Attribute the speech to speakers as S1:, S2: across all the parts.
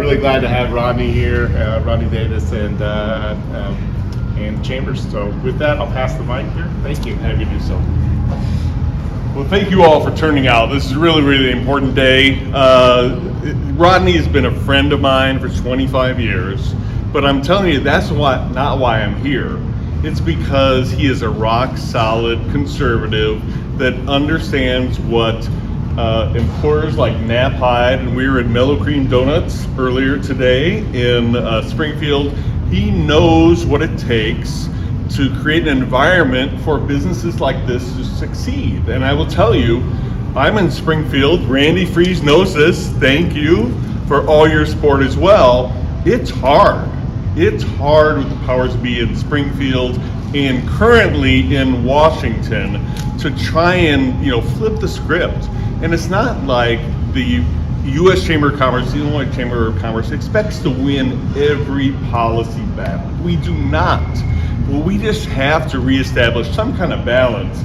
S1: really glad to have Rodney here, Rodney Davis and Chambers. So with that, I'll pass the mic here. Thank you. Happy to do so.
S2: Well, thank you all for turning out. This is a really important day. Rodney has been a friend of mine for 25 years, but I'm telling you, that's not why I'm here. It's because he is a rock-solid conservative that understands what employers like Knapheide, and we were at Mellow Cream Donuts earlier today in Springfield. He knows what it takes to create an environment for businesses like this to succeed. And I will tell you, I'm in Springfield. Randy Freeze knows this. Thank you for all your support as well. It's hard. It's hard with the powers that be in Springfield and currently in Washington to try and flip the script. And it's not like the U.S. Chamber of Commerce, the Illinois Chamber of Commerce expects to win every policy battle. We do not. Well, we just have to reestablish some kind of balance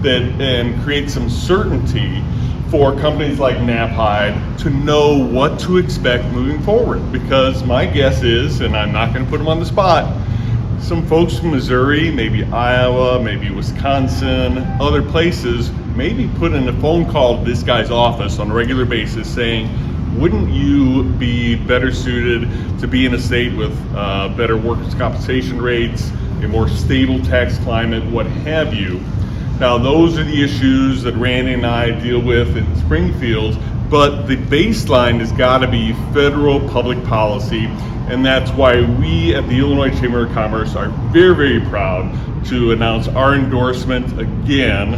S2: and create some certainty for companies like Knapheide to know what to expect moving forward. Because my guess is, and I'm not going to put them on the spot, some folks from Missouri, maybe Iowa, maybe Wisconsin, other places, maybe put in a phone call to this guy's office on a regular basis saying, wouldn't you be better suited to be in a state with better workers' compensation rates, a more stable tax climate, what have you? Now, those are the issues that Randy and I deal with in Springfield, but the baseline has got to be federal public policy, and that's why we at the Illinois Chamber of Commerce are very proud to announce our endorsement again,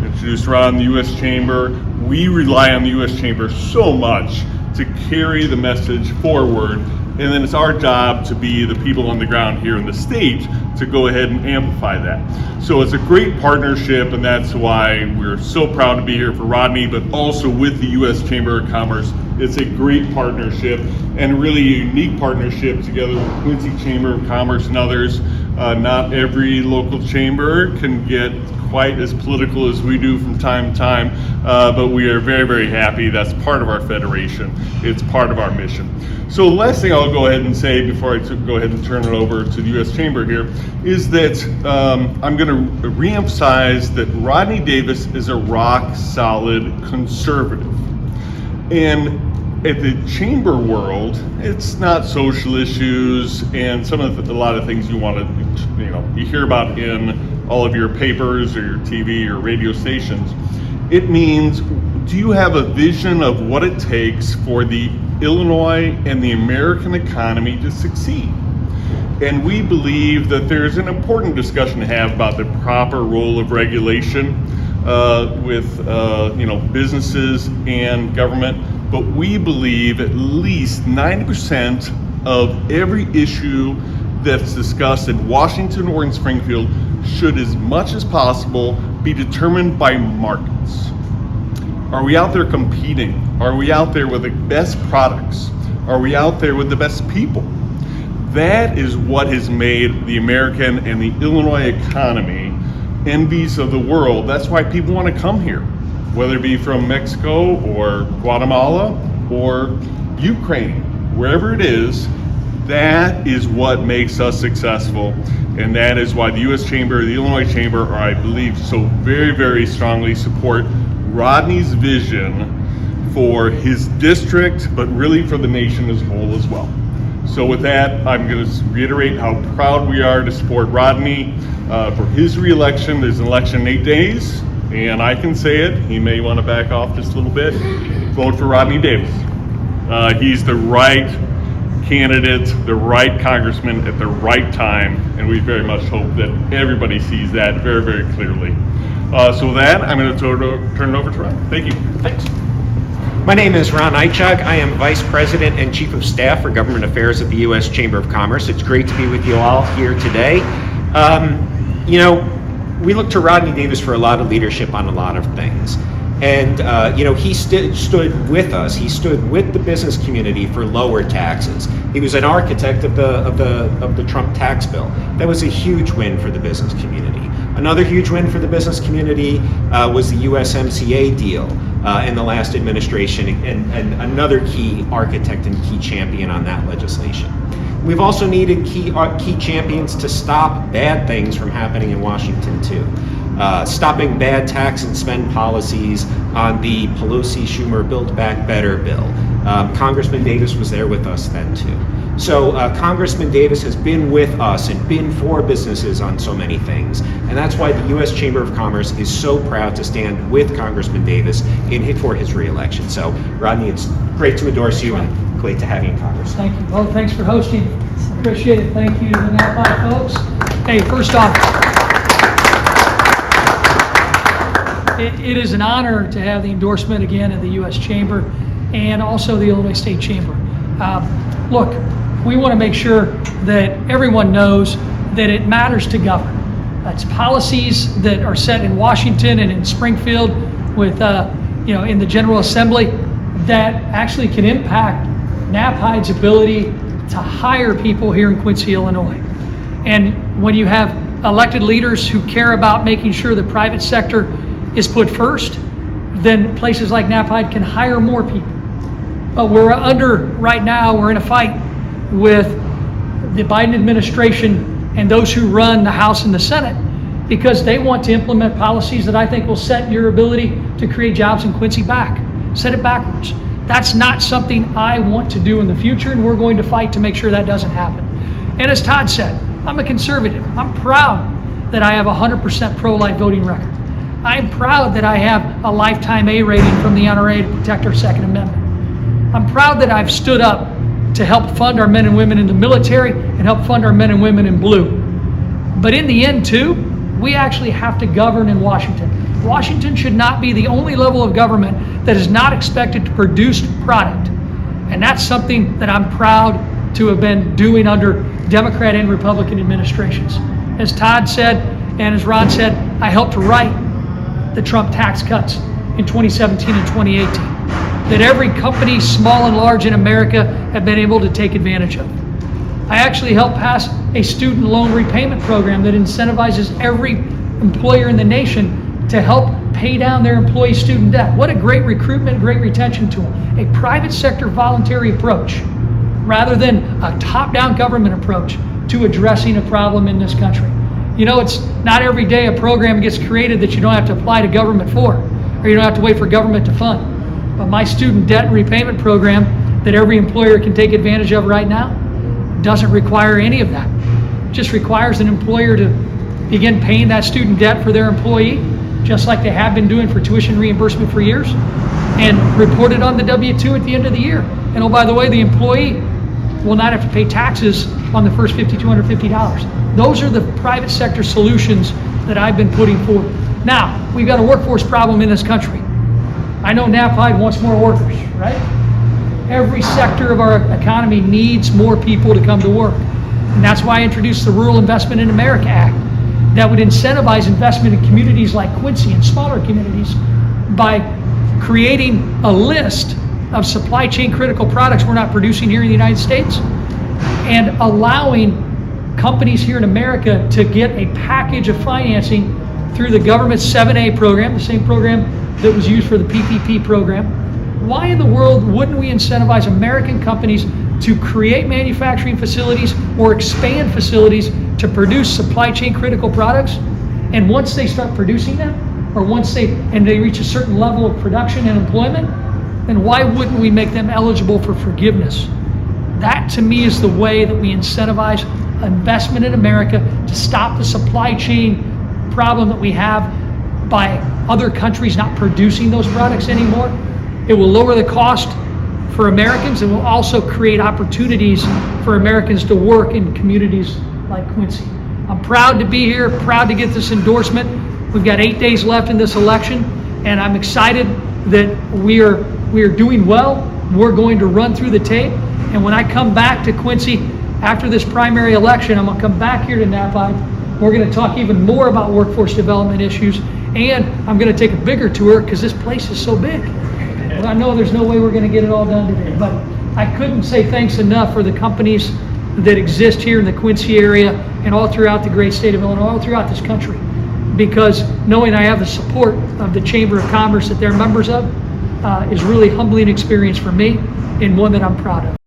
S2: introduced around the U.S. Chamber. We rely on the U.S. Chamber so much to carry the message forward, and then it's our job to be the people on the ground here in the state to go ahead and amplify that. So it's a great partnership, and that's why we're so proud to be here for Rodney, but also with the U.S. Chamber of Commerce. It's a great partnership and really a unique partnership together with Quincy Chamber of Commerce and others. Not every local chamber can get quite as political as we do from time to time, but we are very happy. That's part of our federation. It's part of our mission. So the last thing I'll go ahead and say before I go ahead and turn it over to the U.S. Chamber here is that I'm going to reemphasize that Rodney Davis is a rock-solid conservative. And at the chamber world, it's not social issues and a lot of things you want to, you hear about in all of your papers or your TV or radio stations. It means, do you have a vision of what it takes for the Illinois and the American economy to succeed? And we believe that there's an important discussion to have about the proper role of regulation with businesses and government. But we believe at least 90% of every issue that's discussed in Washington or in Springfield should, as much as possible, be determined by markets. Are we out there competing? Are we out there with the best products? Are we out there with the best people? That is what has made the American and the Illinois economy envies of the world. That's why people want to come here, whether it be from Mexico or Guatemala or Ukraine, wherever it is. That is what makes us successful, and that is why the U.S. Chamber, the Illinois Chamber, are, I believe, so very strongly support Rodney's vision for his district, but really for the nation as a whole as well. So with that, I'm going to reiterate how proud we are to support Rodney for his re-election. There's an election in 8 days, and I can say it, he may want to back off just a little bit. Vote for Rodney Davis. He's the right candidate, the right congressman at the right time, and we very much hope that everybody sees that very clearly. So with that, I'm going to turn it over to Ron. Thank you.
S3: Thanks. My name is Ron Eichog. I am Vice President and Chief of Staff for Government Affairs at the U.S. Chamber of Commerce. It's great to be with you all here today. We look to Rodney Davis for a lot of leadership on a lot of things. And he stood with us. He stood with the business community for lower taxes. He was an architect of the Trump tax bill. That was a huge win for the business community. Another huge win for the business community was the USMCA deal. in the last administration, and another key architect and key champion on that legislation. We've also needed key champions to stop bad things from happening in Washington too. Stopping bad tax and spend policies on the Pelosi-Schumer Build Back Better bill. Congressman Davis was there with us then too. So Congressman Davis has been with us and been for businesses on so many things, and that's why the U.S. Chamber of Commerce is so proud to stand with Congressman Davis for his re-election. So Rodney, it's great to endorse you and great to have you in Congress.
S4: Thank you. Well, thanks for hosting. Appreciate it. Thank you to the Knapheide folks. Hey, first off, it is an honor to have the endorsement again of the U.S. Chamber and also the Illinois State Chamber. Look, we want to make sure that everyone knows that it matters to govern. It's policies that are set in Washington and in Springfield with, in the General Assembly that actually can impact Knapheide's ability to hire people here in Quincy, Illinois. And when you have elected leaders who care about making sure the private sector is put first, then places like Knapheide can hire more people. But right now, we're in a fight with the Biden administration and those who run the House and the Senate because they want to implement policies that I think will set your ability to create jobs in Quincy back, set it backwards. That's not something I want to do in the future, and we're going to fight to make sure that doesn't happen. And as Todd said, I'm a conservative. I'm proud that I have a 100% pro-life voting record. I'm proud that I have a lifetime A rating from the NRA to protect our Second Amendment. I'm proud that I've stood up to help fund our men and women in the military and help fund our men and women in blue. But in the end, too, we actually have to govern in Washington. Washington should not be the only level of government that is not expected to produce product. And that's something that I'm proud to have been doing under Democrat and Republican administrations. As Todd said, and as Ron said, I helped to write the Trump tax cuts in 2017 and 2018 that every company, small and large in America, have been able to take advantage of. I actually helped pass a student loan repayment program that incentivizes every employer in the nation to help pay down their employee student debt. What a great recruitment, great retention tool. A private sector voluntary approach rather than a top-down government approach to addressing a problem in this country. You know, it's not every day a program gets created that you don't have to apply to government for, or you don't have to wait for government to fund. But my student debt repayment program that every employer can take advantage of right now doesn't require any of that. It just requires an employer to begin paying that student debt for their employee, just like they have been doing for tuition reimbursement for years, and report it on the W-2 at the end of the year. And oh, by the way, the employee will not have to pay taxes on the first $5,250. Those are the private sector solutions that I've been putting forward. Now, we've got a workforce problem in this country. I know Knapheide wants more workers, right? Every sector of our economy needs more people to come to work. And that's why I introduced the Rural Investment in America Act that would incentivize investment in communities like Quincy and smaller communities by creating a list of supply chain critical products we're not producing here in the United States and allowing companies here in America to get a package of financing through the government's 7A program, the same program that was used for the PPP program. Why in the world wouldn't we incentivize American companies to create manufacturing facilities or expand facilities to produce supply chain critical products? And once they start producing them, or once they reach a certain level of production and employment, then why wouldn't we make them eligible for forgiveness? That to me is the way that we incentivize investment in America to stop the supply chain problem that we have by other countries not producing those products anymore. It will lower the cost for Americans and will also create opportunities for Americans to work in communities like Quincy. I'm proud to be here, proud to get this endorsement. We've got 8 days left in this election, and I'm excited that we are doing well. We're going to run through the tape, and when I come back to Quincy after this primary election, I'm going to come back here to Knapheide. We're going to talk even more about workforce development issues, and I'm going to take a bigger tour because this place is so big. Well, I know there's no way we're going to get it all done today, but I couldn't say thanks enough for the companies that exist here in the Quincy area and all throughout the great state of Illinois, all throughout this country, because knowing I have the support of the Chamber of Commerce that they're members of, is really humbling experience for me and one that I'm proud of.